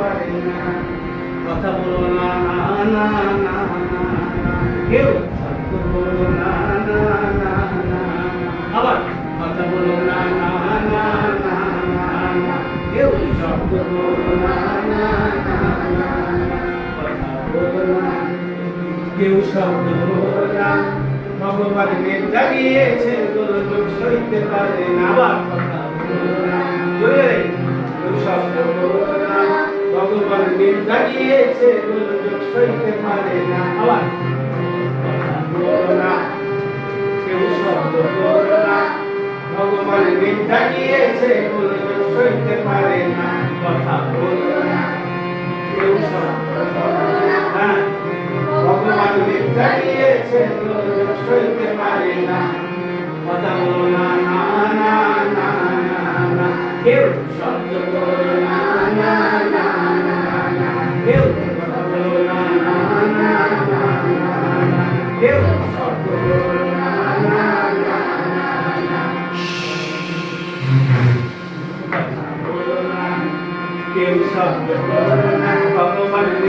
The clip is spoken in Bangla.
পারে না। কথা বলো না না না না না না, কেউ সত্য বলো না না না না, আবার কথা বলো না না না না না, কেউ শব্দ বলো না না না না, কথা বলো না, কেউ শব্দ বলো না। ভগবান নেতা গিয়েছে গোলযোগ সইতে পারে না। আবার কথা বলো না, কেউ শব্দ বলো না। ভগবান নেতা গিয়েছে গোলযোগ সইতে পারে না। আবার কথা বলো না, কেউ শব্দ বলো না। ভগবান নেতা গিয়েছে গোলযোগ সইতে পারে না। কথা বলো না, কেউ শব্দ বলো না। ভগবান মিথ্যা দিয়েছে গোলযোগ সইতে পারে না। কথা বলো না না না না না না, কেউ শব্দ বলো না না না না না, কেউ কথা বলো না না না না না, কেউ শব্দ বলো না না না না, কথা বলো না, কেউ শব্দ বলো না। ভগবান